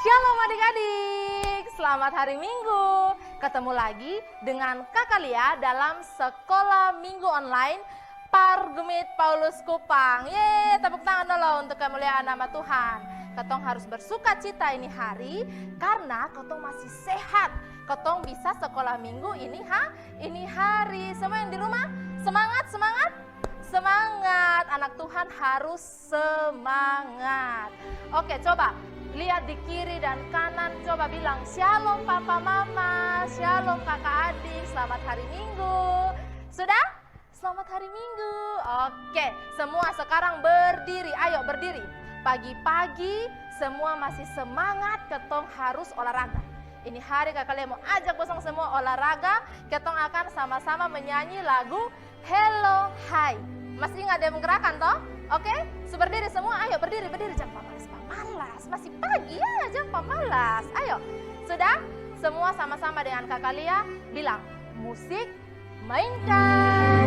Shalom adik-adik, selamat hari Minggu. Ketemu lagi dengan Kakak Lia dalam sekolah Minggu online Pargumit Paulus Kupang. Yeay, tepuk tangan dulu untuk kemuliaan nama Tuhan. Ketong harus bersuka cita ini hari karena ketong masih sehat. Ketong bisa sekolah Minggu ini hari. Semua yang di rumah semangat, semangat. Semangat, anak Tuhan harus semangat. Oke, coba lihat di kiri dan kanan, coba bilang shalom papa mama, shalom kakak adik, selamat hari Minggu. Sudah? Selamat hari Minggu. Oke, semua sekarang berdiri, ayo berdiri. Pagi-pagi semua masih semangat, ketong harus olahraga. Ini hari kakak Lia mau ajak bosong semua olahraga, ketong akan sama-sama menyanyi lagu Hello Hai. Masih ingat dia menggerakkan toh? Oke, berdiri semua, ayo berdiri, jangan malas, masih pagi ya, jangan malas. Ayo, sudah? Semua sama-sama dengan kakak Lia bilang, musik mainkan.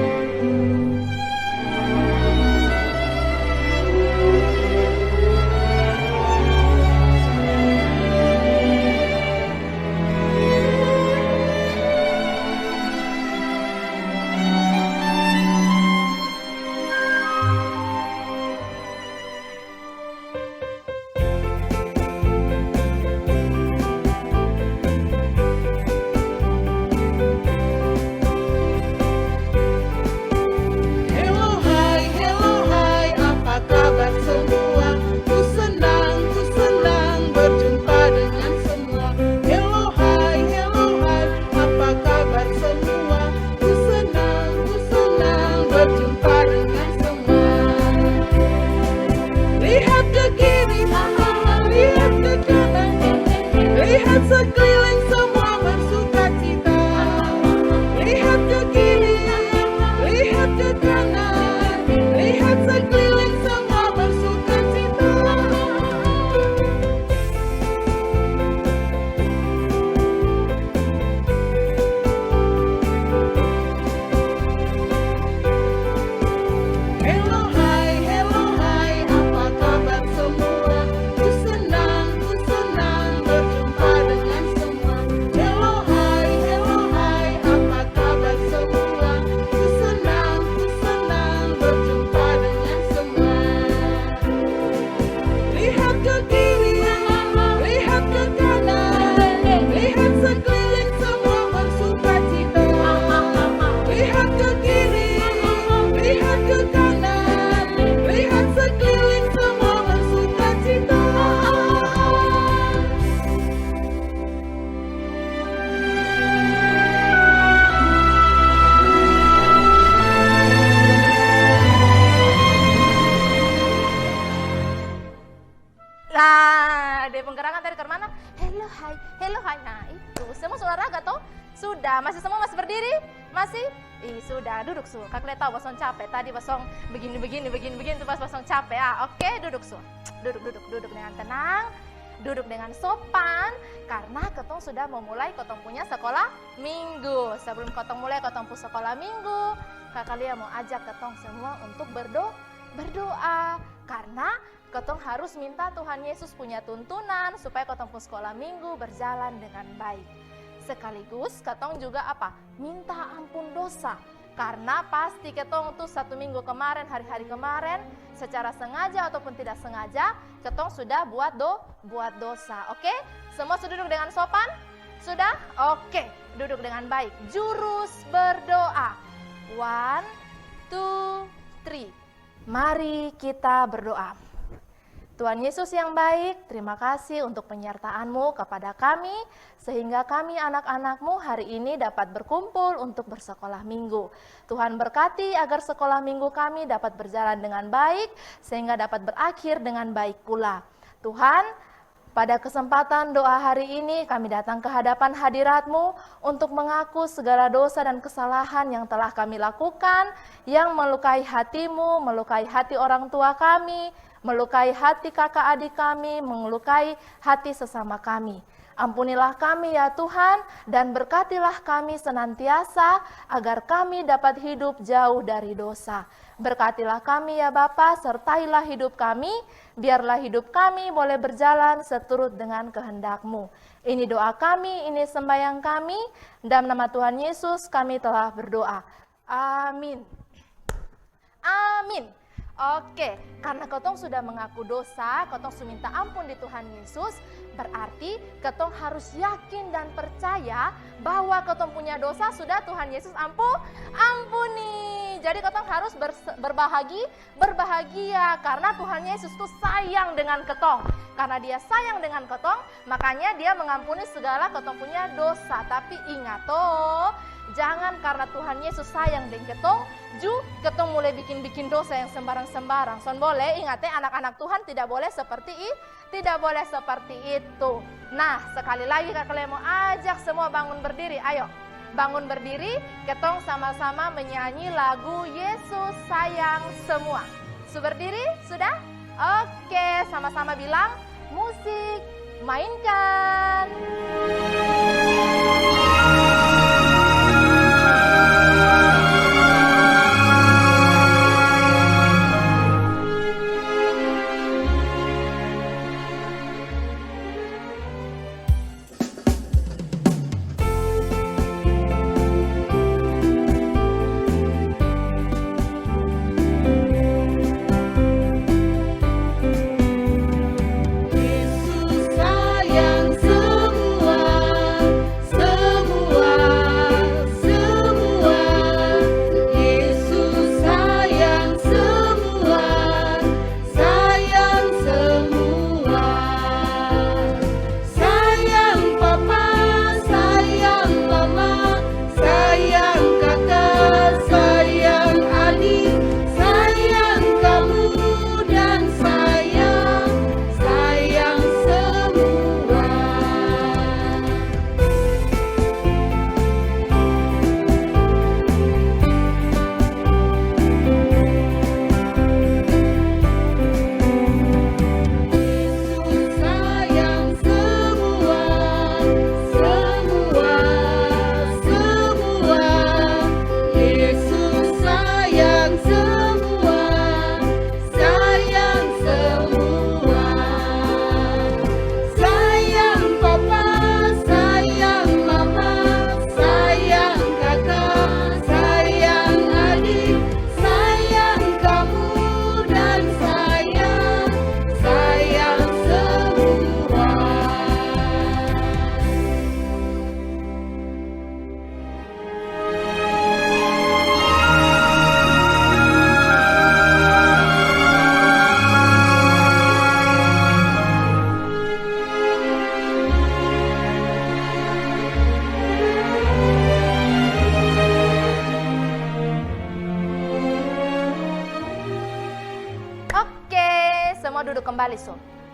Kakak Lia tahu bosong capek, tadi bosong begini tuh pas bosong capek ya. Oke, duduk su. Duduk dengan tenang, duduk dengan sopan karena ketong sudah memulai ketong punya sekolah minggu. Sebelum ketong mulai ketong punya sekolah minggu, kakak Lia mau ajak ketong semua untuk berdoa karena ketong harus minta Tuhan Yesus punya tuntunan supaya ketong punya sekolah minggu berjalan dengan baik. Sekaligus ketong juga minta ampun dosa. Karena pasti ketong tuh 1 minggu kemarin, hari-hari kemarin, secara sengaja ataupun tidak sengaja, ketong sudah buat dosa. Oke? Semua sudah duduk dengan sopan? Sudah? Oke, duduk dengan baik. Jurus berdoa. 1, 2, 3. Mari kita berdoa. Tuhan Yesus yang baik, terima kasih untuk penyertaan-Mu kepada kami, sehingga kami anak-anak-Mu hari ini dapat berkumpul untuk bersekolah minggu. Tuhan berkati agar sekolah minggu kami dapat berjalan dengan baik, sehingga dapat berakhir dengan baik pula. Tuhan, pada kesempatan doa hari ini kami datang ke hadapan hadirat-Mu untuk mengaku segala dosa dan kesalahan yang telah kami lakukan, yang melukai hati-Mu, melukai hati orang tua kami, melukai hati kakak adik kami, melukai hati sesama kami. Ampunilah kami ya Tuhan, dan berkatilah kami senantiasa agar kami dapat hidup jauh dari dosa. Berkatilah kami ya Bapa, sertailah hidup kami, biarlah hidup kami boleh berjalan seturut dengan kehendak-Mu. Ini doa kami, ini sembahyang kami, dalam nama Tuhan Yesus kami telah berdoa. Amin. Amin. Oke, karena ketong sudah mengaku dosa, ketong sudah minta ampun di Tuhan Yesus, berarti ketong harus yakin dan percaya bahwa ketong punya dosa sudah Tuhan Yesus ampuni. Jadi ketong harus berbahagia karena Tuhan Yesus itu sayang dengan ketong. Karena dia sayang dengan ketong, makanya dia mengampuni segala ketong punya dosa. Tapi ingat toh, jangan karena Tuhan Yesus sayang dengan ketong, ketong mulai bikin dosa yang sembarang-sembarang. Son boleh ingat anak-anak Tuhan tidak boleh seperti itu. Nah, sekali lagi kalian mau ajak semua bangun berdiri. Ayo, bangun berdiri, ketong sama-sama menyanyi lagu Yesus sayang semua. Berdiri, sudah? Oke, sama-sama bilang, musik, mainkan.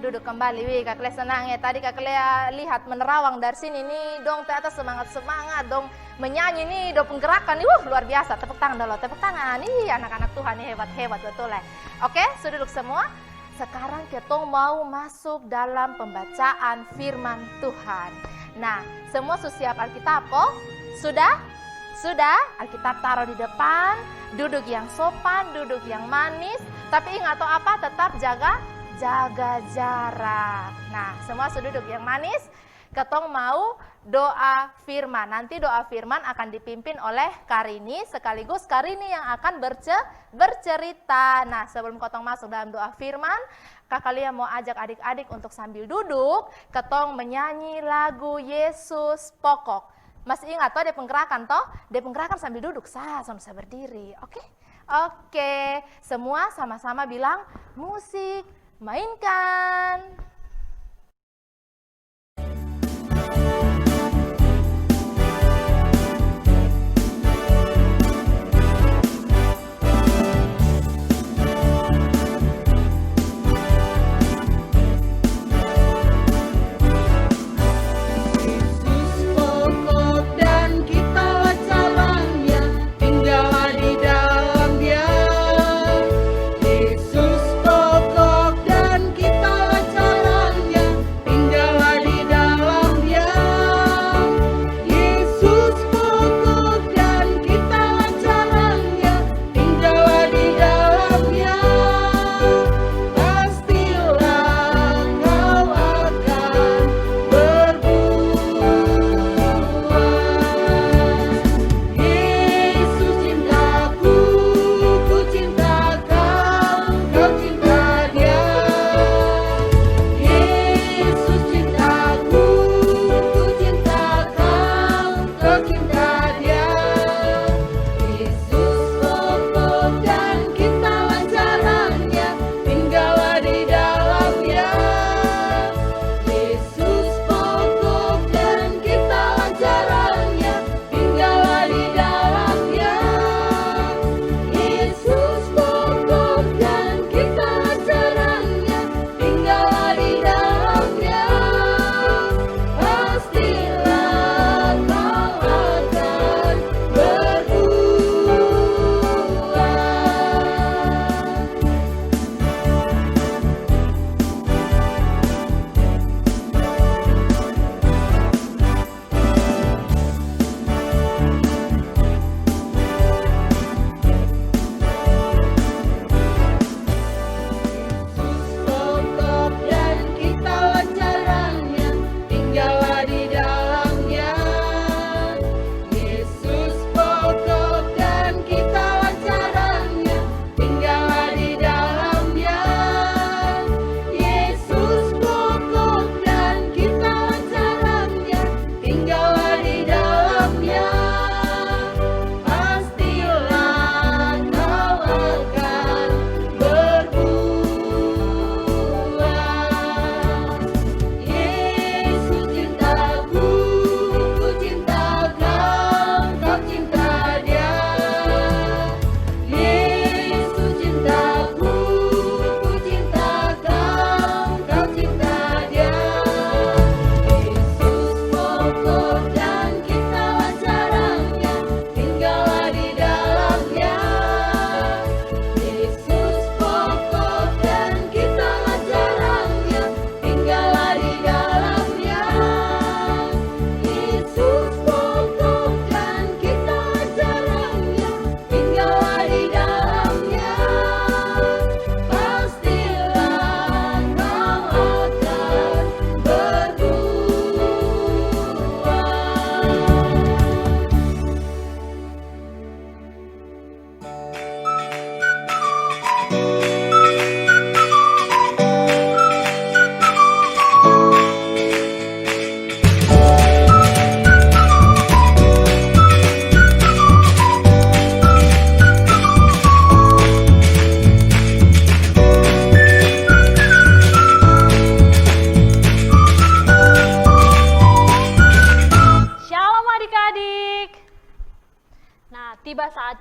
Duduk kembali. Wih, Kak Lea senang ya. Tadi Kak Lea lihat menerawang dari sini nih, dong ternyata semangat dong menyanyi nih, dong penggerakan nih, luar biasa. Tepuk tangan dulu, tepuk tangan. Ih, anak-anak Tuhan nih hebat betul ya. Oke, sudah duduk semua. Sekarang kita mau masuk dalam pembacaan firman Tuhan. Nah, semua sudah siap Alkitab kok? Sudah? Sudah? Alkitab taruh di depan, duduk yang sopan, duduk yang manis. Tapi ingat toh apa? Tetap jaga jarak. Nah, semua sudah duduk yang manis. Ketong mau doa firman. Nanti doa firman akan dipimpin oleh Karini, sekaligus Karini yang akan bercerita. Nah, sebelum ketong masuk dalam doa firman, Kakak Lia mau ajak adik-adik untuk sambil duduk, ketong menyanyi lagu Yesus Pokok. Masih ingat toh dia penggerakan toh? Dia penggerakan sambil duduk, sama berdiri. Oke? Oke, semua sama-sama bilang musik, mainkan. Pokok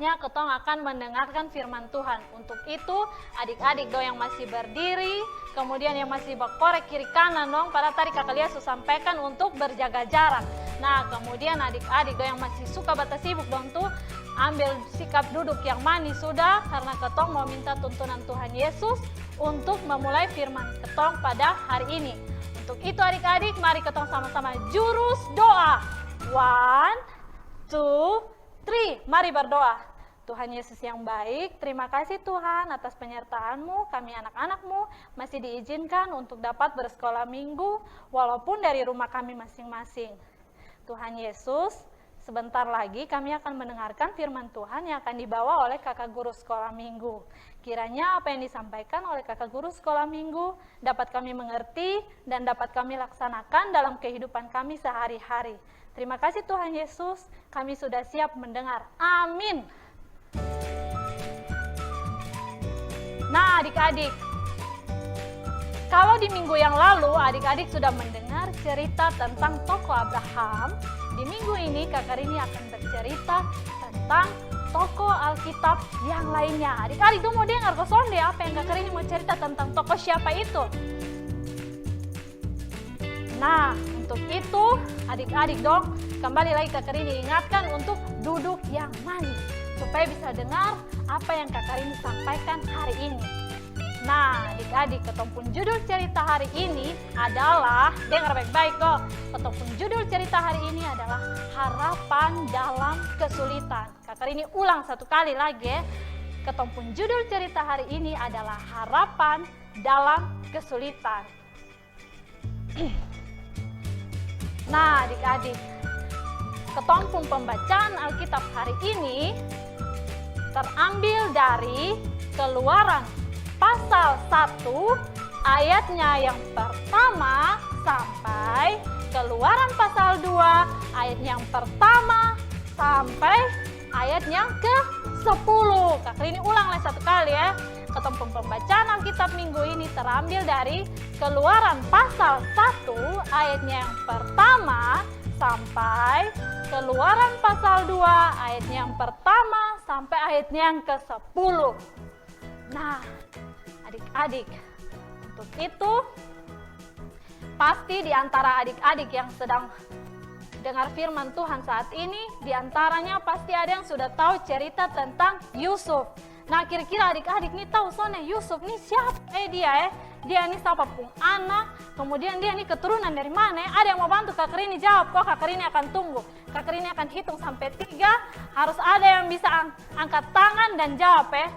saatnya ketong akan mendengarkan firman Tuhan. Untuk itu, adik-adik dong yang masih berdiri, kemudian yang masih berkorek kiri kanan dong, pada tadi kakak Lia sudah sampaikan untuk berjaga jarak. Nah, kemudian adik-adik dong yang masih suka batas sibuk dong tuh, ambil sikap duduk yang manis sudah, karena ketong mau minta tuntunan Tuhan Yesus untuk memulai firman ketong pada hari ini. Untuk itu adik-adik, mari ketong sama-sama jurus doa. 1, 2, 3, mari berdoa. Tuhan Yesus yang baik, terima kasih Tuhan atas penyertaan-Mu, kami anak-anak-Mu masih diizinkan untuk dapat bersekolah minggu, walaupun dari rumah kami masing-masing. Tuhan Yesus, sebentar lagi kami akan mendengarkan firman Tuhan yang akan dibawa oleh kakak guru sekolah minggu. Kiranya apa yang disampaikan oleh kakak guru sekolah minggu dapat kami mengerti dan dapat kami laksanakan dalam kehidupan kami sehari-hari. Terima kasih Tuhan Yesus, kami sudah siap mendengar. Amin. Nah adik-adik, kalau di minggu yang lalu adik-adik sudah mendengar cerita tentang tokoh Abraham, di minggu ini kakak Rini akan bercerita tentang tokoh Alkitab yang lainnya. Adik-adik tuh mau dengar kosong deh apa yang kakak Rini mau cerita tentang tokoh siapa itu. Nah, untuk itu adik-adik dong, kembali lagi kakak Rini ingatkan untuk duduk yang manis supaya bisa dengar apa yang kakak Rini sampaikan hari ini. Nah, adik-adik, ketopun judul cerita hari ini adalah, dengar baik-baik kok, ketopun judul cerita hari ini adalah harapan dalam kesulitan. Kakak Rini ulang satu kali lagi ya. Ketopun judul cerita hari ini adalah harapan dalam kesulitan. Nah adik-adik, ketompung pembacaan Alkitab hari ini terambil dari Keluaran pasal 1 ayatnya yang pertama sampai Keluaran pasal 2 ayat yang pertama sampai ayat yang ke-10. Kakak ini ulang lagi satu kali ya. Ketempung pembacaan Alkitab minggu ini terambil dari Keluaran pasal 1 ayatnya yang pertama sampai Keluaran pasal 2 ayatnya yang pertama sampai ayatnya yang ke-10. Nah, adik-adik, untuk itu pasti di antara adik-adik yang sedang dengar firman Tuhan saat ini, di antaranya pasti ada yang sudah tahu cerita tentang Yusuf. Nah, kira-kira adik-adik nih tahu soalnya Yusuf nih siapa dia ya? Dia nih siapa pun anak, kemudian dia nih keturunan dari mana ya? Ada yang mau bantu Kak Rini jawab kok, Kak Rini akan tunggu. Kak Rini akan hitung sampai 3, harus ada yang bisa angkat tangan dan jawab ya.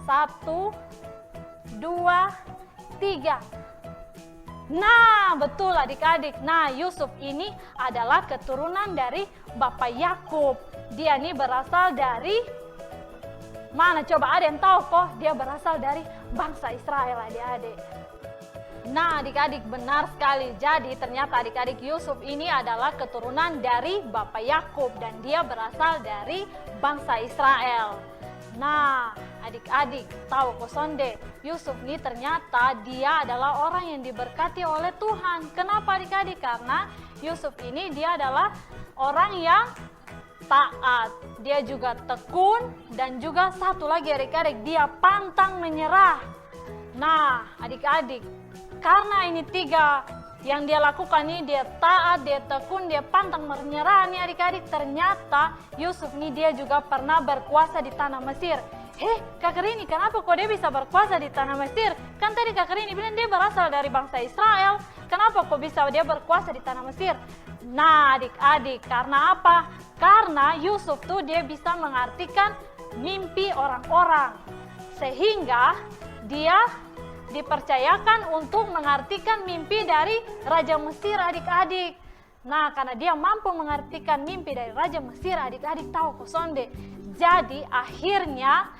1, 2, 3. Nah, betul adik-adik. Nah, Yusuf ini adalah keturunan dari Bapak Yakub. Dia nih berasal dari mana coba, ada yang tahu kok? Dia berasal dari bangsa Israel adik-adik. Nah adik-adik, benar sekali. Jadi ternyata adik-adik Yusuf ini adalah keturunan dari Bapak Yakub dan dia berasal dari bangsa Israel. Nah adik-adik tahu kok sonde, Yusuf ini ternyata dia adalah orang yang diberkati oleh Tuhan. Kenapa adik-adik? Karena Yusuf ini dia adalah orang yang taat, dia juga tekun, dan juga satu lagi adik-adik, dia pantang menyerah. Nah adik-adik, karena ini 3 yang dia lakukan ini, dia taat, dia tekun, dia pantang menyerah nih adik-adik, ternyata Yusuf ini dia juga pernah berkuasa di tanah Mesir. Kak Rini, kenapa kok dia bisa berkuasa di tanah Mesir? Kan tadi Kak Rini bilang dia berasal dari bangsa Israel, kenapa kok bisa dia berkuasa di tanah Mesir? Nah adik-adik, karena apa? Karena Yusuf tuh dia bisa mengartikan mimpi orang-orang, sehingga dia dipercayakan untuk mengartikan mimpi dari Raja Mesir adik-adik. Nah karena dia mampu mengartikan mimpi dari Raja Mesir adik-adik tahu kok sonde. Jadi akhirnya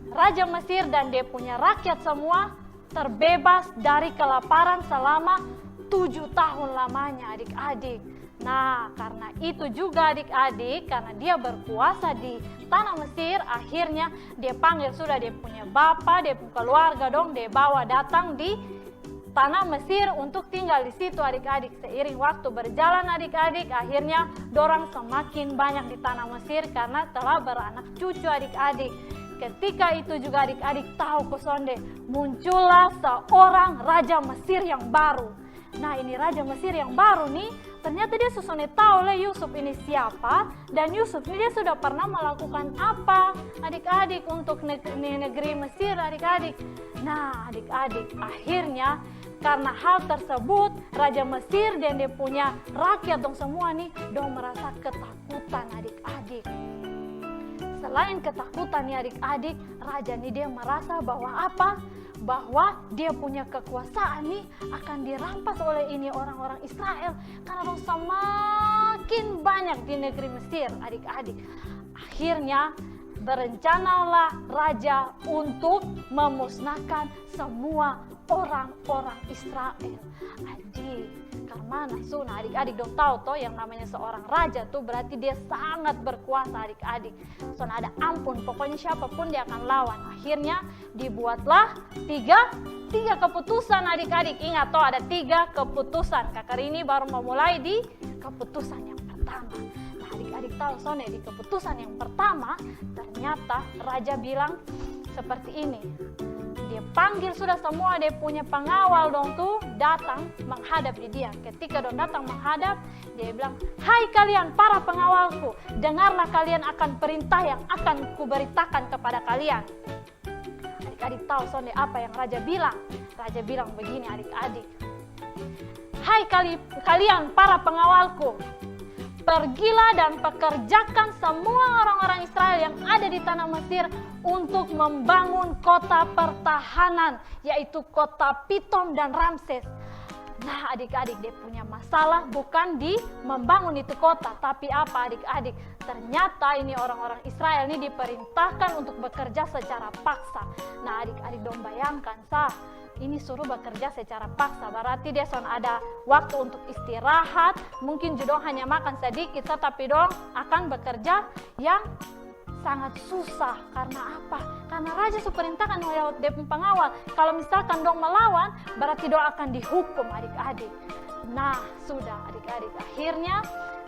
Raja Mesir dan dia punya rakyat semua terbebas dari kelaparan selama 7 tahun lamanya adik-adik. Nah karena itu juga adik-adik, karena dia berkuasa di tanah Mesir, akhirnya dia panggil sudah dia punya bapak, dia punya keluarga dong, dia bawa datang di tanah Mesir untuk tinggal di situ adik-adik. Seiring waktu berjalan adik-adik, akhirnya dorang semakin banyak di tanah Mesir karena telah beranak cucu adik-adik. Ketika itu juga adik-adik tahu kosonde, muncullah seorang raja Mesir yang baru. Nah, ini raja Mesir yang baru nih, ternyata dia susone tahu le Yusuf ini siapa, dan Yusuf ini dia sudah pernah melakukan apa adik-adik untuk negeri Mesir adik-adik. Nah, adik-adik, akhirnya karena hal tersebut Raja Mesir dan dia punya rakyat dong semua nih, dong merasa ketakutan adik-adik. Selain ketakutan nih adik-adik, raja nih dia merasa bahwa apa? Bahwa dia punya kekuasaan nih akan dirampas oleh ini orang-orang Israel karena dong semakin banyak di negeri Mesir adik-adik. Akhirnya berencanalah raja untuk memusnahkan semua orang-orang Israel. Adik, karena nah adik-adik dong tahu toh yang namanya seorang raja tuh berarti dia sangat berkuasa adik-adik. So ada ampun, pokoknya siapapun dia akan lawan. Akhirnya dibuatlah tiga keputusan adik-adik. Ingat toh ada 3 keputusan. Kakak ini baru memulai di keputusan yang pertama. Nah adik-adik tahu soalnya di keputusan yang pertama ternyata raja bilang seperti ini. Dia panggil sudah semua dia punya pengawal dong tuh datang menghadap di dia. Ketika dong datang menghadap, dia bilang, "Hai kalian para pengawalku, dengarlah kalian akan perintah yang akan kuberitakan kepada kalian." Adik-adik tahu sonde apa yang raja bilang? Raja bilang begini adik-adik. "Hai kalian para pengawalku, pergilah dan pekerjakan semua orang-orang Israel yang ada di tanah Mesir untuk membangun kota pertahanan, yaitu kota Pitom dan Ramses." Nah adik-adik, dia punya masalah bukan di membangun itu kota, tapi apa adik-adik? Ternyata ini orang-orang Israel ini diperintahkan untuk bekerja secara paksa. Nah adik-adik dong bayangkan ini suruh bekerja secara paksa, berarti dia ada waktu untuk istirahat, mungkin juga hanya makan sedikit, tapi dong akan bekerja yang sangat susah. Karena apa? Karena raja perintahkan oleh pengawal, kalau misalkan dong melawan, berarti dong akan dihukum adik-adik. Nah sudah adik-adik, akhirnya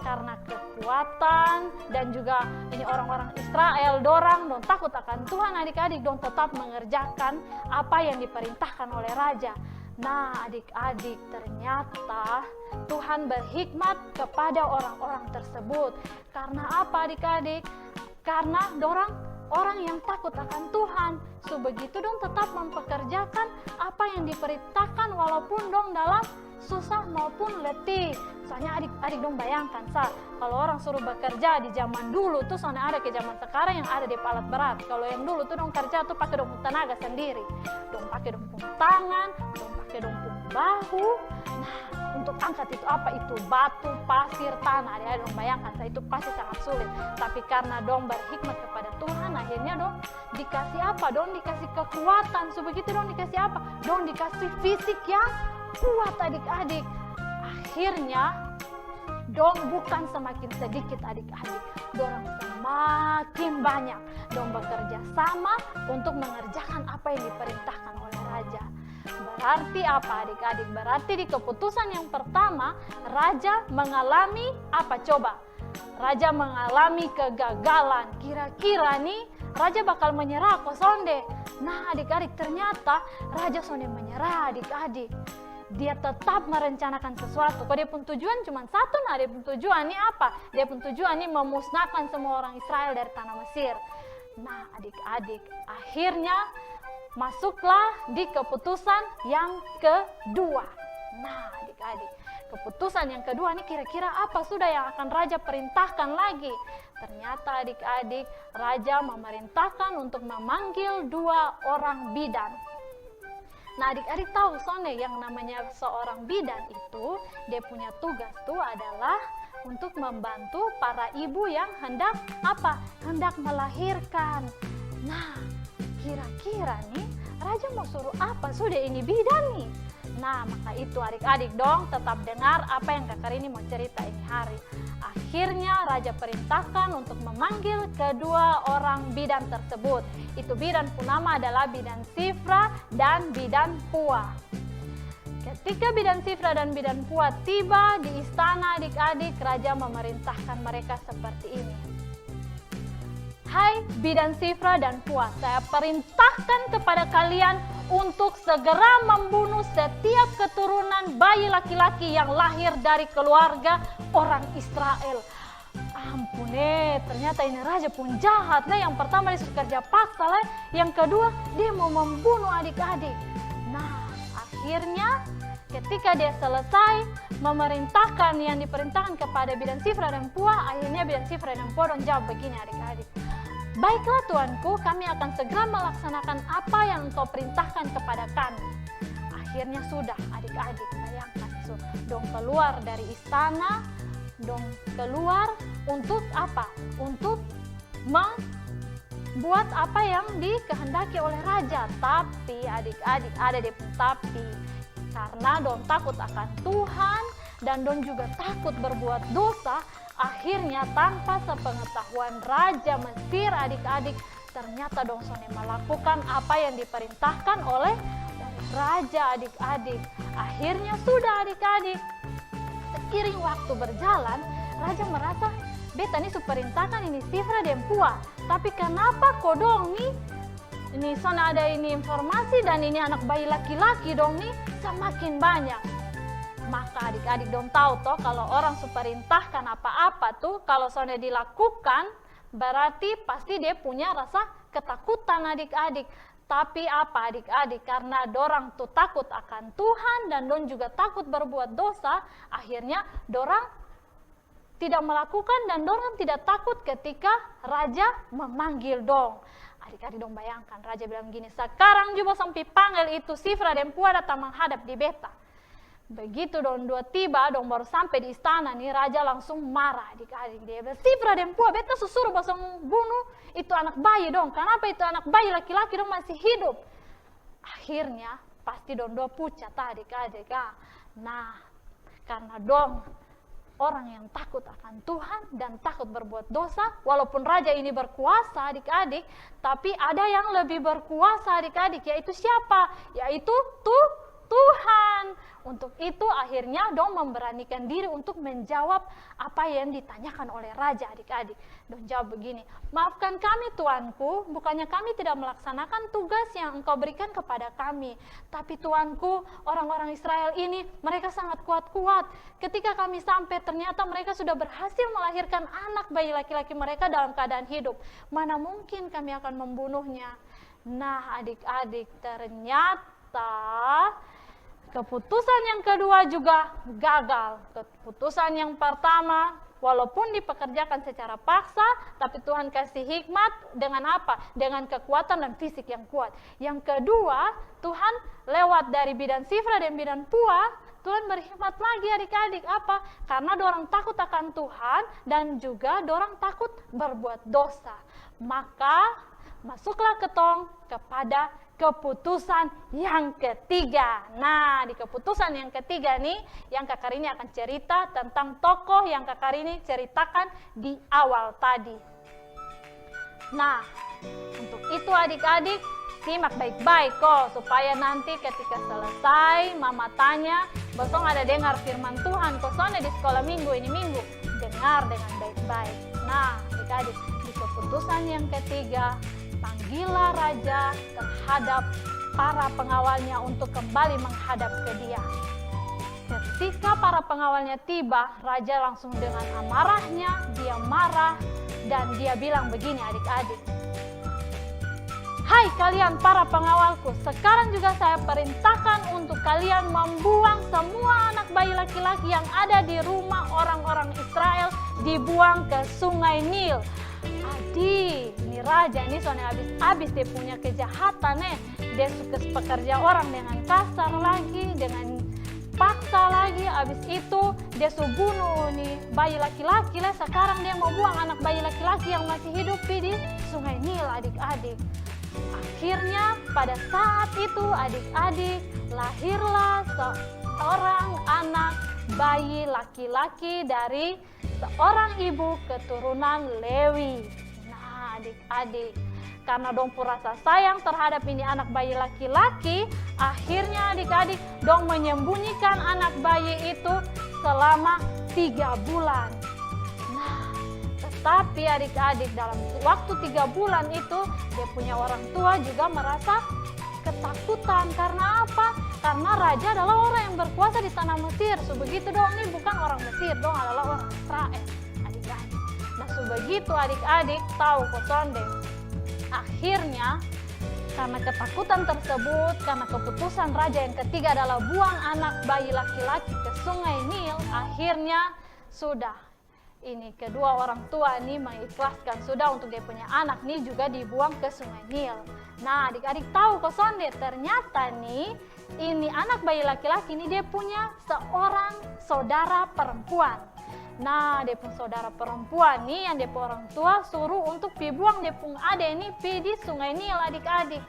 karena kekuatan dan juga ini orang-orang Israel dong takut akan Tuhan adik-adik, dong tetap mengerjakan apa yang diperintahkan oleh raja. Nah adik-adik, ternyata Tuhan berhikmat kepada orang-orang tersebut. Karena apa adik-adik? Karena orang yang takut akan Tuhan, begitu dong tetap mempekerjakan apa yang diperintahkan walaupun dong dalam susah maupun letih. Soalnya adik-adik dong bayangkan kalau orang suruh bekerja di zaman dulu tuh soalnya ada ke zaman sekarang yang ada di alat berat. Kalau yang dulu tuh dong kerja tuh pakai dong tenaga sendiri, dong pakai dong tangan, dong pakai dong bahu. Nah untuk angkat itu apa itu batu, pasir, tanah. Dia dong bayangkan itu pasti sangat sulit. Tapi karena dong berhikmat kepada Tuhan, akhirnya dong dikasih apa? Dong dikasih kekuatan. Begitu dong dikasih apa? Dong dikasih fisik yang kuat adik-adik. Akhirnya dong bukan semakin sedikit adik-adik, dong semakin banyak. Dong bekerja sama untuk mengerjakan apa yang diperintahkan oleh raja. Berarti apa adik-adik? Berarti di keputusan yang pertama raja mengalami apa coba? Raja mengalami kegagalan. Kira-kira nih raja bakal menyerah sonde. Nah adik-adik, ternyata raja sonde menyerah adik-adik. Dia tetap merencanakan sesuatu. Kalau dia pun tujuan cuma satu, nah dia pun tujuan ini apa? Dia pun tujuan ini memusnahkan semua orang Israel dari tanah Mesir. Nah adik-adik, akhirnya masuklah di keputusan yang kedua. Nah adik-adik, keputusan yang kedua ini kira-kira apa sudah yang akan raja perintahkan lagi? Ternyata adik-adik, raja memerintahkan untuk memanggil 2 orang bidan. Nah adik-adik tahu soalnya yang namanya seorang bidan itu dia punya tugas tuh adalah untuk membantu para ibu yang hendak apa? Hendak melahirkan. Nah kira-kira nih raja mau suruh apa? Sudah ini bidan nih. Nah maka itu adik-adik dong tetap dengar apa yang kakak ini mau cerita ini hari. Akhirnya raja perintahkan untuk memanggil kedua orang bidan tersebut. Itu bidan pun nama adalah bidan Sifra dan bidan Pua. Ketika bidan Sifra dan bidan Pua tiba di istana adik-adik, raja memerintahkan mereka seperti ini. Hai bidan Sifra dan Pua, saya perintahkan kepada kalian untuk segera membunuh setiap keturunan bayi laki-laki yang lahir dari keluarga orang Israel. Ampun ternyata ini raja pun jahat. Yang pertama dia suka kerja paksa lah, yang kedua dia mau membunuh adik-adik. Nah, akhirnya ketika dia selesai memerintahkan yang diperintahkan kepada bidan Sifra dan Pua, akhirnya bidan Sifra dan Pua dong jawab begini adik-adik. Baiklah tuanku, kami akan segera melaksanakan apa yang engkau perintahkan kepada kami. Akhirnya sudah adik-adik, bayangkan. Dong keluar dari istana, dong keluar untuk apa? Untuk membuat apa yang dikehendaki oleh raja. Tapi adik-adik ada di tapi. Karena dong takut akan Tuhan dan dong juga takut berbuat dosa, akhirnya tanpa sepengetahuan Raja Mesir adik-adik, ternyata dong Sone melakukan apa yang diperintahkan oleh Raja adik-adik. Akhirnya sudah adik-adik, seiring waktu berjalan, Raja merasa, beta nih perintahkan ini Sifra dan Pua, tapi kenapa kodong nih ini sana ada ini informasi dan ini anak bayi laki-laki dong nih semakin banyak. Maka adik-adik dong tahu toh kalau orang perintahkan apa-apa tuh kalau sana dilakukan berarti pasti dia punya rasa ketakutan adik-adik. Tapi apa adik-adik, karena dorang tuh takut akan Tuhan dan dong juga takut berbuat dosa, akhirnya dorang tidak melakukan dan dorang tidak takut ketika raja memanggil dong. Adik-adik dong bayangkan, raja bilang gini, sekarang juga sampai panggil itu Sifra dan Pua datang menghadap di beta. Begitu dong dua tiba, dong baru sampai di istana nih, raja langsung marah adik-adik. Dia bilang, Sifra dan Pua, beta suruh basang bunuh itu anak bayi dong. Kenapa itu anak bayi laki-laki dong masih hidup? Akhirnya pasti dong dua pucat adik-adik. Nah, karena dong orang yang takut akan Tuhan dan takut berbuat dosa, walaupun raja ini berkuasa adik-adik, tapi ada yang lebih berkuasa adik-adik, yaitu siapa? Yaitu Tuhan. Untuk itu akhirnya dong memberanikan diri untuk menjawab apa yang ditanyakan oleh raja adik-adik. Dong jawab begini, maafkan kami tuanku, bukannya kami tidak melaksanakan tugas yang engkau berikan kepada kami. Tapi tuanku, orang-orang Israel ini mereka sangat kuat-kuat. Ketika kami sampai ternyata mereka sudah berhasil melahirkan anak bayi laki-laki mereka dalam keadaan hidup. Mana mungkin kami akan membunuhnya. Nah adik-adik, ternyata keputusan yang kedua juga gagal. Keputusan yang pertama, walaupun dipekerjakan secara paksa, tapi Tuhan kasih hikmat dengan apa? Dengan kekuatan dan fisik yang kuat. Yang kedua, Tuhan lewat dari bidan Sifra dan bidan Pua, Tuhan berhikmat lagi adik-adik. Apa? Karena dorang takut akan Tuhan dan juga dorang takut berbuat dosa. Maka masuklah ketong kepada keputusan yang ketiga. Nah, di keputusan yang ketiga nih, yang Kak Karini akan cerita tentang tokoh yang Kak Karini ceritakan di awal tadi. Nah, untuk itu adik-adik, simak baik-baik kok, supaya nanti ketika selesai, Mama tanya, Bosong ada dengar firman Tuhan, kok soalnya di sekolah minggu ini minggu, dengar dengan baik-baik. Nah, adik-adik, di keputusan yang ketiga, panggillah raja terhadap para pengawalnya untuk kembali menghadap ke dia. Ketika para pengawalnya tiba, raja langsung dengan amarahnya, dia marah dan dia bilang begini adik-adik. Hai kalian para pengawalku, sekarang juga saya perintahkan untuk kalian membuang semua anak bayi laki-laki yang ada di rumah orang-orang Israel, dibuang ke sungai Nil. Ini raja ini soalnya habis dia punya kejahatan dia suka pekerja orang dengan kasar lagi, dengan paksa lagi. Habis itu dia bunuh nih bayi laki-laki lah. Sekarang dia mau buang anak bayi laki-laki yang masih hidup di sungai Nil adik-adik. Akhirnya pada saat itu adik-adik lahirlah seorang anak bayi laki-laki dari seorang ibu keturunan Lewi. Adik-adik, karena dong rasa sayang terhadap ini anak bayi laki-laki, Akhirnya adik-adik dong menyembunyikan anak bayi itu selama 3 bulan. Nah, tetapi adik-adik dalam waktu 3 bulan itu dia punya orang tua juga merasa ketakutan. Karena apa? Karena raja adalah orang yang berkuasa di tanah Mesir. Begitu dong, ini bukan orang Mesir dong, adalah orang Israel adik-adik. Nah, begitu adik-adik tahu kosonde. Akhirnya karena ketakutan tersebut, karena keputusan raja yang ketiga adalah buang anak bayi laki-laki ke sungai Nil, akhirnya sudah ini kedua orang tua ini mengikhlaskan sudah untuk dia punya anak nih juga dibuang ke sungai Nil. Nah, adik-adik tahu kosonde, ternyata nih ini anak bayi laki-laki ini dia punya seorang saudara perempuan. Nah, dia pun saudara perempuan nih yang dia pun orang tua suruh untuk dibuang dia pun adek ini di sungai Nil adik-adik.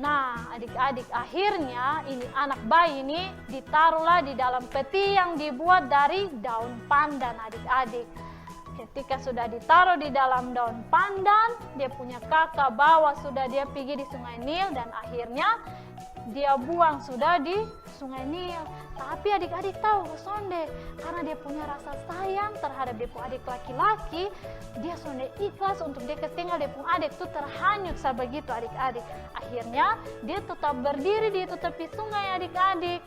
Nah, adik-adik akhirnya ini anak bayi ini ditaruhlah di dalam peti yang dibuat dari daun pandan adik-adik. Ketika sudah ditaruh di dalam daun pandan, dia punya kakak bawa sudah dia pergi di sungai Nil dan akhirnya dia buang sudah di sungai Nil. Tapi adik-adik tahu sonde, karena dia punya rasa sayang terhadap dia punya adik laki-laki, dia sonde ikhlas untuk dia ketinggal dia punya adik itu terhanyut sebegitu adik-adik. Akhirnya dia tetap berdiri di itu tepi sungai adik-adik.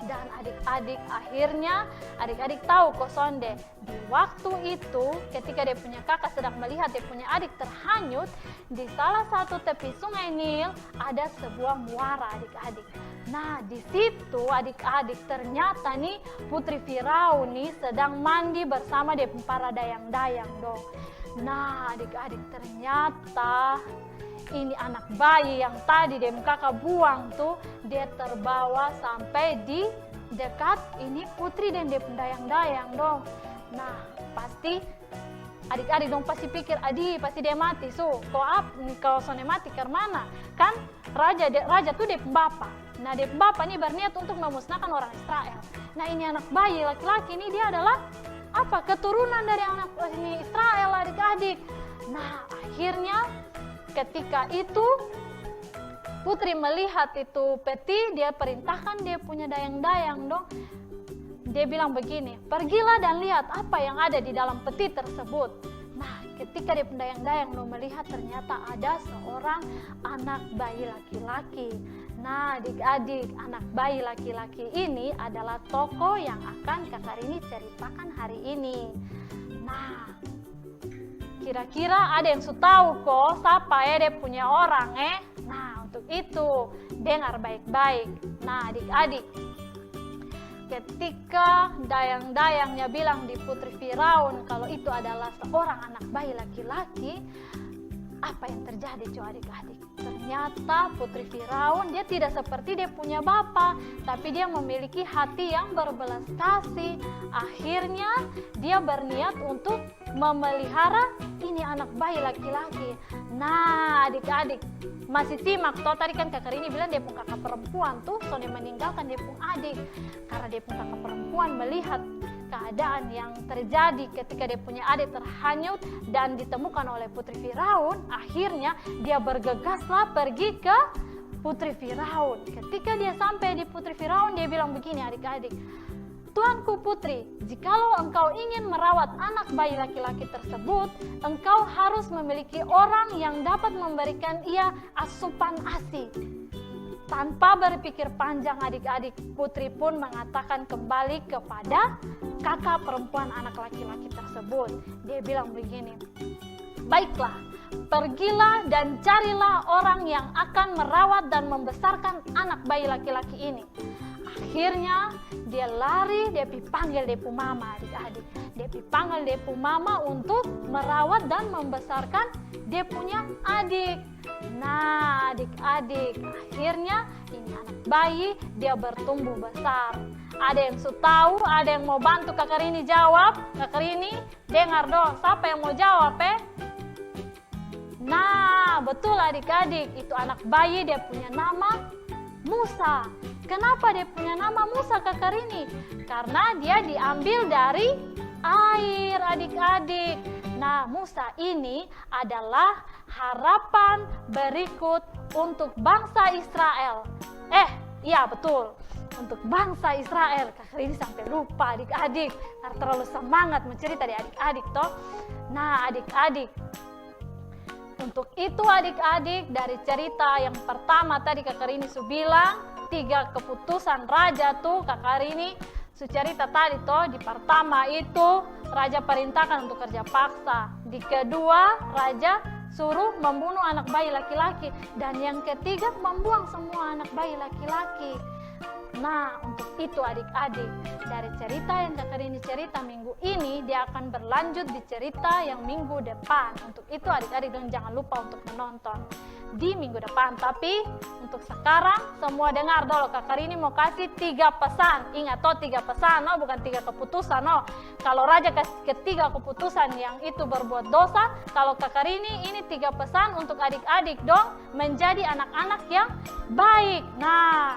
Dan adik-adik akhirnya adik-adik tahu kok sonde, di waktu itu ketika dia punya kakak sedang melihat dia punya adik terhanyut, di salah satu tepi sungai Nil ada sebuah muara adik-adik. Nah, di situ adik-adik ternyata nih Putri Firaun nih sedang mandi bersama dia para dayang-dayang dong. Nah, adik-adik ternyata ini anak bayi yang tadi dia kakak buang tuh, dia terbawa sampai di dekat ini Putri dan dia dayang-dayang dong. Nah, pasti adik-adik dong pasti pikir, adi pasti dia mati. Kalau sone mati ke mana? Kan raja tuh dia bapak. Nah, dia bapak ini berniat untuk memusnahkan orang Israel. Nah, ini anak bayi laki-laki ini dia adalah apa? Keturunan dari anak ini Israel adik-adik. Nah, akhirnya ketika itu Putri melihat itu peti, dia perintahkan dia punya dayang-dayang dong. Dia bilang begini, pergilah dan lihat apa yang ada di dalam peti tersebut. Nah, ketika dia dayang-dayang melihat ternyata ada seorang anak bayi laki-laki. Nah, adik-adik, anak bayi laki-laki ini adalah tokoh yang akan Kak Karini ceritakan hari ini. Nah, kira-kira ada yang tahu kok siapa ya dia punya orang Nah, untuk itu dengar baik-baik. Nah, adik-adik, ketika dayang-dayangnya bilang di Putri Firaun kalau itu adalah seorang anak bayi laki-laki, apa yang terjadi coba adik-adik? Ternyata Putri Firaun dia tidak seperti dia punya bapak, tapi dia memiliki hati yang berbelas kasih. Akhirnya dia berniat untuk memelihara ini anak bayi laki-laki. Nah, adik-adik masih simak toh tadi kan Kak Karini bilang dia pun kakak perempuan tuh soalnya meninggalkan dia pun adik. Karena dia pun kakak perempuan melihat keadaan yang terjadi ketika dia punya adik terhanyut dan ditemukan oleh Putri Firaun, akhirnya dia bergegaslah pergi ke Putri Firaun. Ketika dia sampai di Putri Firaun, dia bilang begini adik-adik, Tuanku Putri, jikalau engkau ingin merawat anak bayi laki-laki tersebut, engkau harus memiliki orang yang dapat memberikan ia asupan ASI. Tanpa berpikir panjang adik-adik, Putri pun mengatakan kembali kepada kakak perempuan anak laki-laki tersebut. Dia bilang begini, baiklah, pergilah dan carilah orang yang akan merawat dan membesarkan anak bayi laki-laki ini. Akhirnya dia lari, dia panggil dia mama adik-adik. Dia panggil dia mama untuk merawat dan membesarkan dia punya adik. Nah, adik-adik, akhirnya ini anak bayi dia bertumbuh besar. Ada yang tahu, ada yang mau bantu Kak Karini jawab? Kak Karini, dengar dong, siapa yang mau jawab Nah, betul adik-adik, itu anak bayi dia punya nama Musa. Kenapa dia punya nama Musa Kak Karini? Karena dia diambil dari air adik-adik. Nah, Musa ini adalah harapan berikut untuk bangsa Israel. Iya betul. Untuk bangsa Israel. Kakak ini sampai lupa adik-adik. Karena terlalu semangat mencerita di adik-adik toh. Nah adik-adik. Untuk itu adik-adik dari cerita yang pertama tadi kakak ini su bilang 3 keputusan raja tuh kakak ini su cerita tadi toh. Di pertama itu raja perintahkan untuk kerja paksa. Di kedua raja suruh membunuh anak bayi laki-laki. Dan yang ketiga membuang semua anak bayi laki-laki. Nah, untuk itu adik-adik, dari cerita yang kakak ini cerita minggu ini, dia akan berlanjut di cerita yang minggu depan. Untuk itu adik-adik dong jangan lupa untuk menonton di minggu depan. Tapi untuk sekarang semua dengar dulu, kakak ini mau kasih 3 pesan. Ingat toh 3 pesan, no? Bukan 3 keputusan. No? Kalau raja kasih ketiga keputusan yang itu berbuat dosa, kalau kakak ini 3 pesan untuk adik-adik dong menjadi anak-anak yang baik. Nah,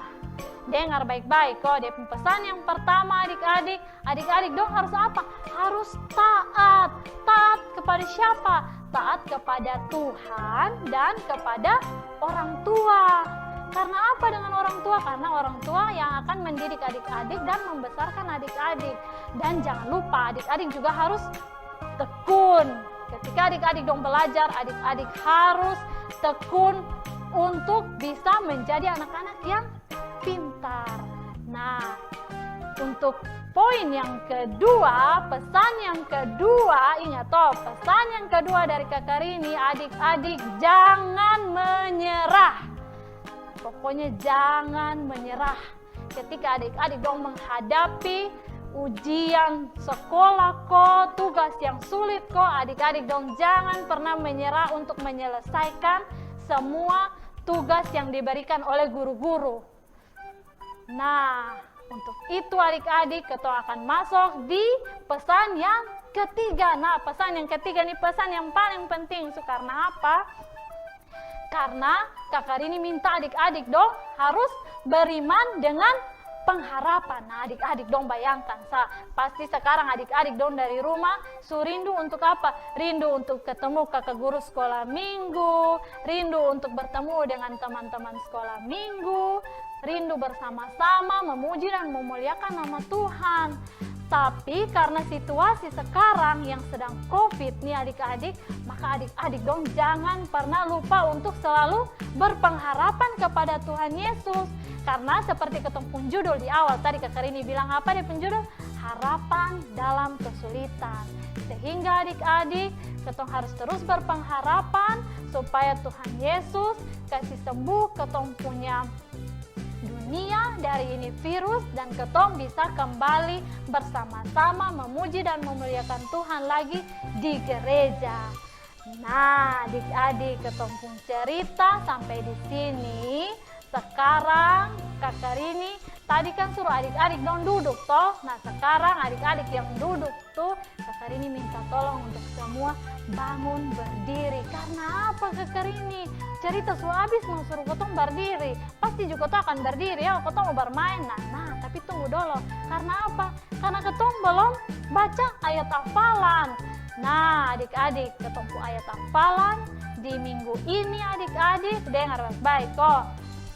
dengar baik-baik kok. Dia pesan yang pertama adik-adik dong harus apa? Harus taat. Taat kepada siapa? Taat kepada Tuhan dan kepada orang tua. Karena apa dengan orang tua? Karena orang tua yang akan mendidik adik-adik dan membesarkan adik-adik. Dan jangan lupa adik-adik juga harus tekun. Ketika adik-adik dong belajar, adik-adik harus tekun untuk bisa menjadi anak-anak yang pintar. Nah, untuk poin yang kedua, pesan yang kedua, ingat toh, pesan yang kedua dari kakak ini, adik-adik jangan menyerah. Pokoknya jangan menyerah. Ketika adik-adik dong menghadapi ujian sekolah kok, tugas yang sulit kok, adik-adik dong jangan pernah menyerah untuk menyelesaikan semua tugas yang diberikan oleh guru-guru. Nah, untuk itu adik-adik kita akan masuk di pesan yang ketiga. Nah, pesan yang ketiga ini pesan yang paling penting. Karena apa? Karena kakak ini minta adik-adik dong harus beriman dengan pengharapan. Nah, adik-adik dong bayangkan, pasti sekarang adik-adik dong dari rumah rindu untuk apa? Rindu untuk ketemu kakak guru sekolah minggu, rindu untuk bertemu dengan teman-teman sekolah minggu, rindu bersama-sama memuji dan memuliakan nama Tuhan. Tapi karena situasi sekarang yang sedang COVID nih adik-adik, maka adik-adik dong jangan pernah lupa untuk selalu berpengharapan kepada Tuhan Yesus. Karena seperti ketemu judul di awal tadi kakak ini bilang apa di penjudul? Harapan dalam kesulitan. Sehingga adik-adik ketong harus terus berpengharapan supaya Tuhan Yesus kasih sembuh ketong punya dunia dari ini virus dan ketong bisa kembali bersama-sama memuji dan memuliakan Tuhan lagi di gereja. Nah, adik-adik ketong pun cerita sampai di sini. Sekarang kakak Rini tadi kan suruh adik-adik dong duduk toh. Nah, sekarang adik-adik yang duduk tuh kakak Rini minta tolong untuk semua bangun berdiri. Karena apa kakak Rini? Cerita sudah habis mau suruh ketong berdiri. Pasti juga ketong akan berdiri ya, ketong mau bermain. Nah, tapi tunggu dulu. Karena apa? Karena ketong belum baca ayat hafalan. Nah, adik-adik ketong ayat hafalan di minggu ini adik-adik dengar baik-baik kok.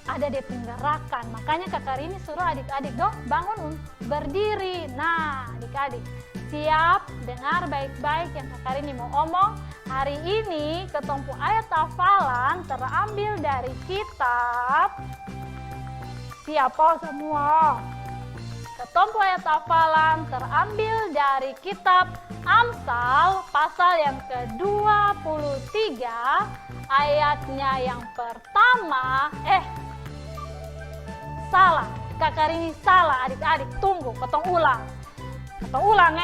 Ada di penggerakan, makanya kakak Rini suruh adik-adik dong bangun berdiri. Nah, adik-adik siap dengar baik-baik yang kakak Rini mau omong. Hari ini ketompu ayat hafalan terambil dari kitab. Siap oh semua. Ketompu ayat hafalan terambil dari kitab Amsal pasal yang ke-23 ayatnya yang pertama. Salah, kakak Rini salah adik-adik, tunggu, ketong ulang. Ketong ulang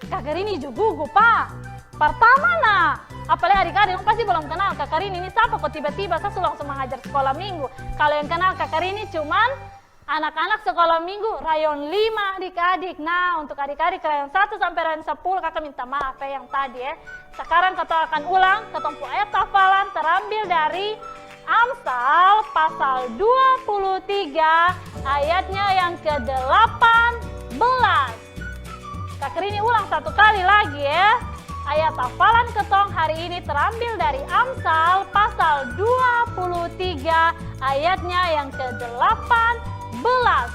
kakak Rini juga gugup pak. Pertama nah, apalagi adik-adik pasti belum kenal kakak Rini ini siapa kok tiba-tiba saya langsung mengajar sekolah minggu. Kalau yang kenal kakak Rini cuman anak-anak sekolah minggu rayon 5 adik-adik. Nah, untuk adik-adik rayon 1 sampai rayon 10 kakak minta maaf yang tadi Sekarang kita akan ulang, ketemu ayat hafalan terambil dari Amsal pasal 23 ayatnya yang ke-18. Kak Rini ulang satu kali lagi Ayat hafalan ketong hari ini terambil dari Amsal pasal 23 ayatnya yang ke-18.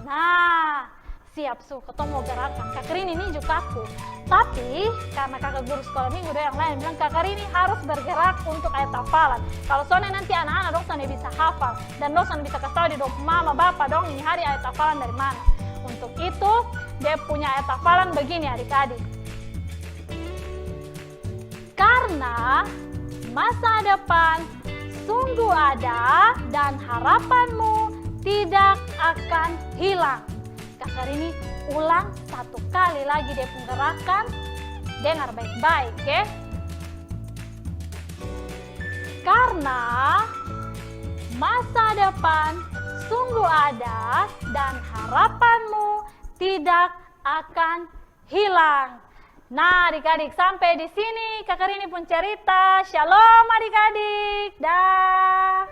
Nah, siap su, ketong mau gerakan. Kak Rini ini juga aku. Tapi karena kakak guru sekolah minggu yang lain bilang kakak Rini harus bergerak untuk ayat hafalan. Kalau soalnya nanti anak-anak dong soalnya bisa hafal dan dong soalnya bisa kasih tahu di dong mama bapak dong ini hari ayat hafalan dari mana. Untuk itu dia punya ayat hafalan begini adik-adik. Karena masa depan sungguh ada dan harapanmu tidak akan hilang. Kakak ini ulang satu kali lagi dia penggerakan. Dengar baik-baik ya. Karena masa depan sungguh ada dan harapanmu tidak akan hilang. Nah adik-adik sampai di sini kakak Rini pun cerita. Shalom adik-adik. Dah.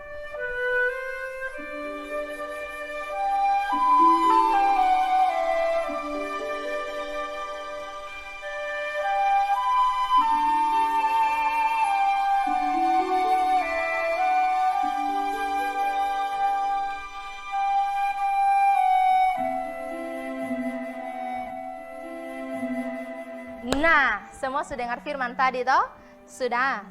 Nah, semua sudah dengar firman tadi toh? Sudah.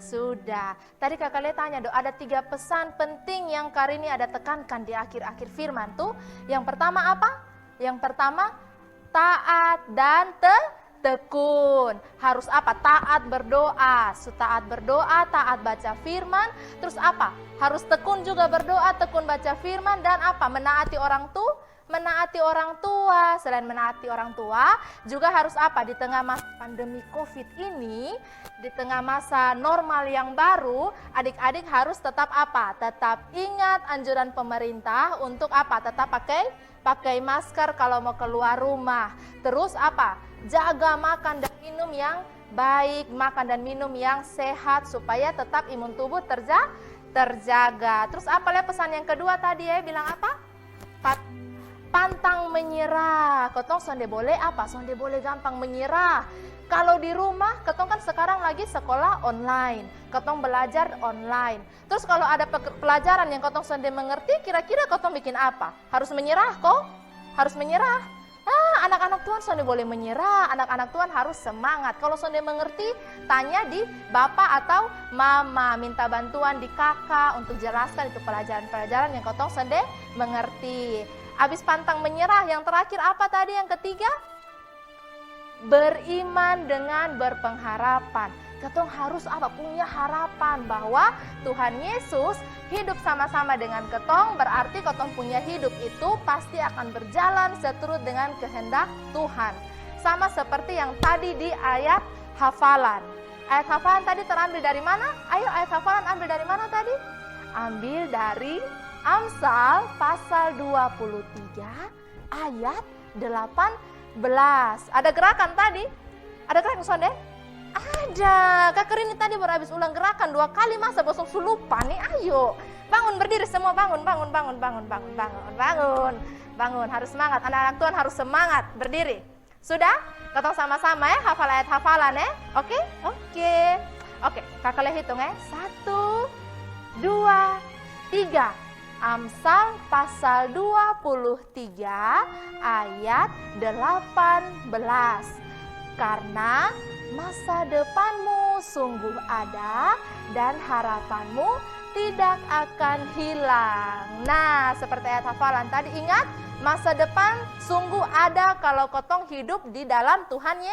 Tadi kakak Le tanya ada 3 pesan penting yang Karini ada tekankan di akhir-akhir firman tuh. Yang pertama apa? Yang pertama taat dan tekun. Harus apa? Taat berdoa. Taat berdoa, taat baca firman. Terus apa? Harus tekun juga berdoa, tekun baca firman dan apa? Menaati orang tua. Menaati orang tua. Selain menaati orang tua, juga harus apa? Di tengah masa pandemi COVID ini, di tengah masa normal yang baru, adik-adik harus tetap apa? Tetap ingat anjuran pemerintah untuk apa? Tetap pakai masker kalau mau keluar rumah. Terus apa? Jaga makan dan minum yang baik, makan dan minum yang sehat supaya tetap imun tubuh terjaga. Terus apa ya pesan yang kedua tadi ya? Bilang apa? Pantang menyerah. Ketong sonde boleh apa? Sonde boleh gampang menyerah. Kalau di rumah, ketong kan sekarang lagi sekolah online. Ketong belajar online. Terus kalau ada pelajaran yang ketong sonde mengerti, kira-kira ketong bikin apa? Harus menyerah kok? Harus menyerah. Anak-anak Tuhan sonde boleh menyerah. Anak-anak Tuhan harus semangat. Kalau sonde mengerti, tanya di bapak atau mama. Minta bantuan di kakak untuk jelaskan itu pelajaran-pelajaran yang ketong sonde mengerti. Habis pantang menyerah, yang terakhir apa tadi yang ketiga? Beriman dengan berpengharapan. Ketong harus apa? Punya harapan bahwa Tuhan Yesus hidup sama-sama dengan ketong, berarti ketong punya hidup itu pasti akan berjalan seturut dengan kehendak Tuhan. Sama seperti yang tadi di ayat hafalan. Ayat hafalan tadi terambil dari mana? Ayo ayat hafalan ambil dari mana tadi? Ambil dari Amsal pasal 23 ayat 18. Ada gerakan tadi? Ada gerakan sonde? Ada. Kak Rini tadi baru habis ulang gerakan 2 kali, masa bosong lupa nih. Ayo bangun, berdiri semua, bangun. Bangun, harus semangat. Anak-anak Tuhan harus semangat, berdiri. Sudah? Ketong sama-sama ya hafal ayat hafalan ya. Oke. Kakak lihat hitung ya. 1, 2, 3. Amsal pasal 23 ayat 18. Karena masa depanmu sungguh ada dan harapanmu tidak akan hilang. Nah, seperti ayat hafalan tadi, ingat masa depan sungguh ada kalau ketong hidup di dalam Tuhan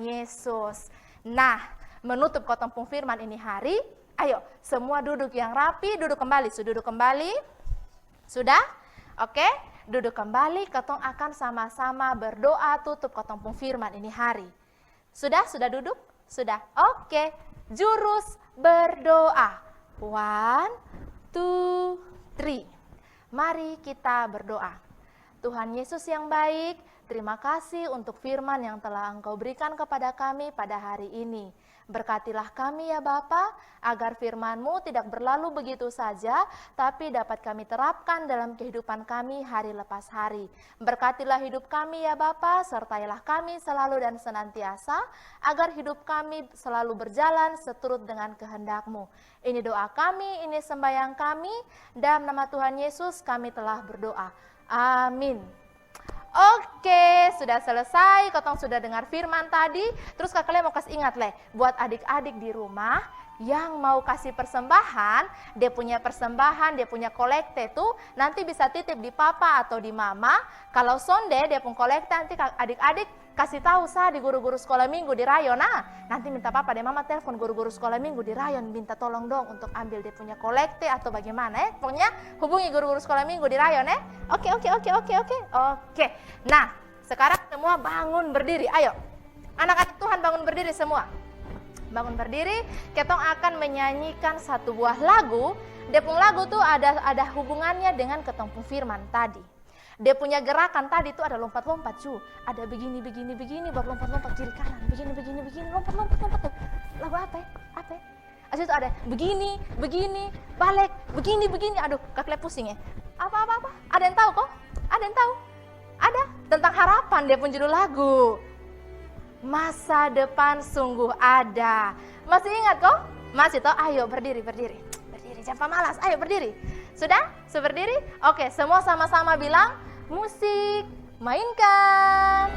Yesus. Nah, menutup ketong pung firman ini hari. Ayo, semua duduk yang rapi, duduk kembali. Sudah? Oke, duduk kembali, ketong akan sama-sama berdoa tutup ketong pung firman ini hari. Sudah duduk? Sudah? Oke, jurus berdoa. 1, 2, 3. Mari kita berdoa. Tuhan Yesus yang baik, terima kasih untuk firman yang telah Engkau berikan kepada kami pada hari ini. Berkatilah kami ya Bapa, agar firman-Mu tidak berlalu begitu saja, tapi dapat kami terapkan dalam kehidupan kami hari lepas hari. Berkatilah hidup kami ya Bapa, sertailah kami selalu dan senantiasa, agar hidup kami selalu berjalan seturut dengan kehendak-Mu. Ini doa kami, ini sembahyang kami, dalam nama Tuhan Yesus kami telah berdoa. Amin. Oke, sudah selesai. Kotong sudah dengar firman tadi. Terus kalian mau kasih ingat buat adik-adik di rumah yang mau kasih persembahan, dia punya persembahan, dia punya kolekte tuh, nanti bisa titip di papa atau di mama. Kalau sonde dia pun kolekte, nanti adik-adik kasih tahu di guru-guru sekolah minggu di rayon. Nah, nanti minta papa dan mama telepon guru-guru sekolah minggu di rayon, minta tolong dong untuk ambil dia punya kolekte atau bagaimana Pokoknya hubungi guru-guru sekolah minggu di rayon Oke. Nah, sekarang semua bangun berdiri. Ayo. Anak-anak Tuhan bangun berdiri semua. Bangun berdiri, ketong akan menyanyikan satu buah lagu. Dia pun lagu tuh ada hubungannya dengan ketong pun firman tadi. Dia punya gerakan tadi tuh ada lompat-lompat ada begini, buat lompat-lompat kiri kanan, begini, lompat tuh. Lagu apa? Asli tuh ada begini, balik, begini, aduh kakak pusing Apa? Ada yang tahu kok? Ada yang tahu? Ada, tentang harapan dia pun judul lagu. Masa depan sungguh ada. Masih ingat kok? Masih toh? Ayo berdiri, jangan pemalas, ayo berdiri. Sudah? Berdiri? Oke, semua sama-sama bilang, musik, mainkan.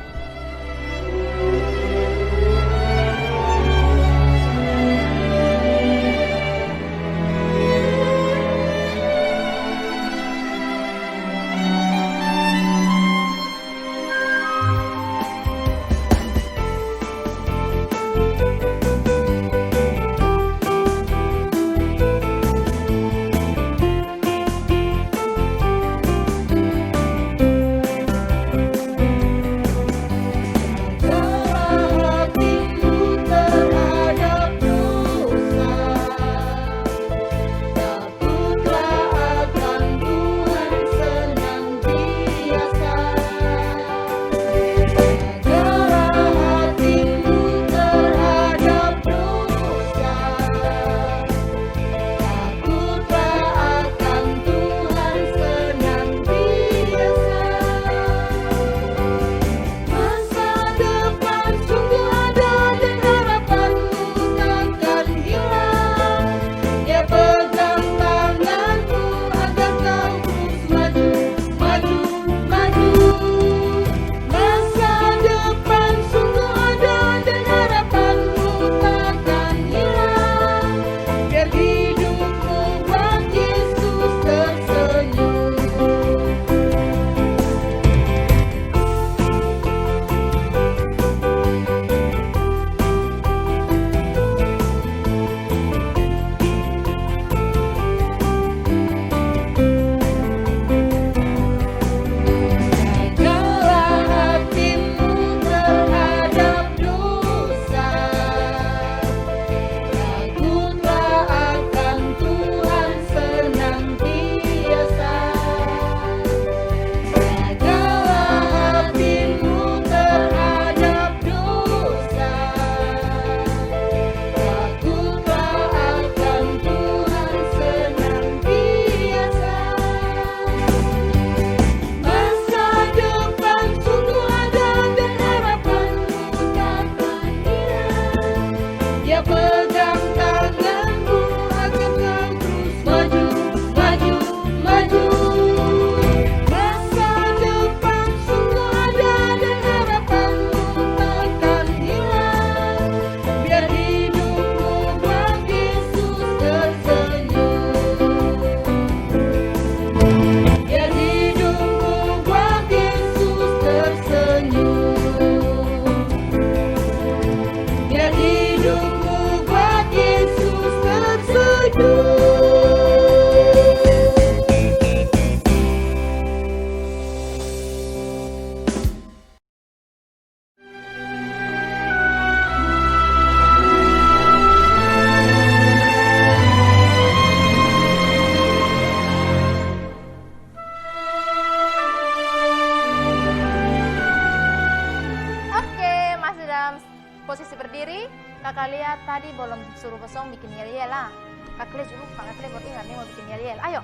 posisi berdiri. Kakak lihat tadi belum suruh bosong bikin yel-yel lah. Kakak lihat dulu, kakak lihat baru ingat nih mau bikin yel-yel. Ayo,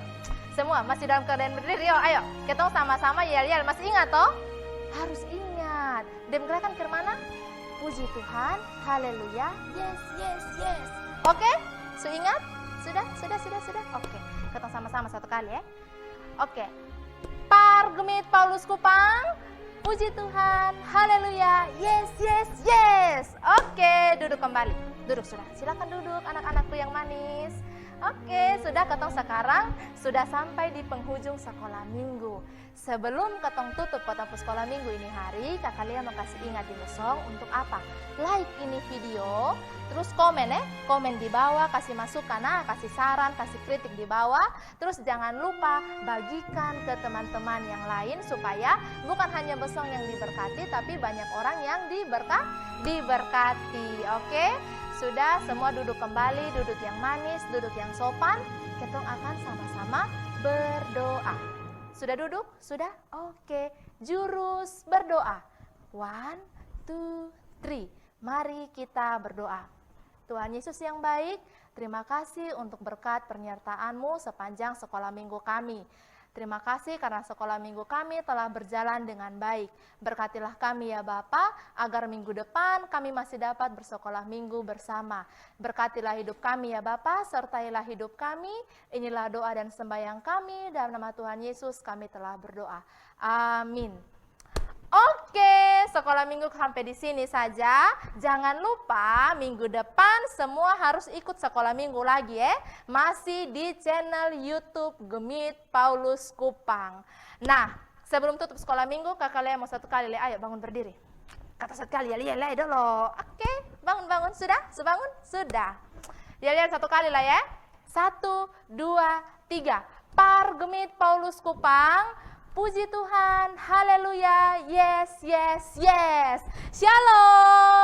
semua masih dalam keadaan berdiri, yo, ayo. Kita sama-sama yel-yel. Masih ingat toh? Harus ingat. Dan gerakan ke mana? Puji Tuhan, haleluya, yes, yes, yes. Oke, ingat? Sudah. Oke, kita sama-sama satu kali ya. Oke, Pargemit Paulus Kupang, puji Tuhan, haleluya, yes, yes, yes. Oke, duduk kembali. Duduk sudah, silakan duduk anak-anakku yang manis. Oke, sudah ketong sekarang sudah sampai di penghujung sekolah minggu. Sebelum ketong tutup ketong sekolah minggu ini hari, kakak Lia mau kasih ingat di besok untuk apa? Like ini video, terus komen komen di bawah, kasih masukan, kasih saran, kasih kritik di bawah. Terus jangan lupa bagikan ke teman-teman yang lain supaya bukan hanya besok yang diberkati, tapi banyak orang yang diberkati. Oke? Sudah, semua duduk kembali, duduk yang manis, duduk yang sopan. Kita akan sama-sama berdoa. Sudah duduk? Sudah? Oke. Jurus berdoa. 1, 2, 3. Mari kita berdoa. Tuhan Yesus yang baik, terima kasih untuk berkat penyertaan-Mu sepanjang sekolah minggu kami. Terima kasih karena sekolah minggu kami telah berjalan dengan baik. Berkatilah kami ya Bapa, agar minggu depan kami masih dapat bersekolah minggu bersama. Berkatilah hidup kami ya Bapa, sertailah hidup kami. Inilah doa dan sembahyang kami, dalam nama Tuhan Yesus kami telah berdoa. Amin. Oke, sekolah minggu sampai di sini saja. Jangan lupa minggu depan semua harus ikut sekolah minggu lagi ya. Masih di channel YouTube Gemit Paulus Kupang. Nah, sebelum tutup sekolah minggu, kakak Lea mau satu kali, ayo bangun berdiri. Kata satu kali, ya dulu. Oke, bangun. Sudah? Sebangun? Sudah. Ya satu kali lah ya. 1, 2, 3. Pargemit Paulus Kupang. Puji Tuhan, haleluya, yes, yes, yes. Shalom.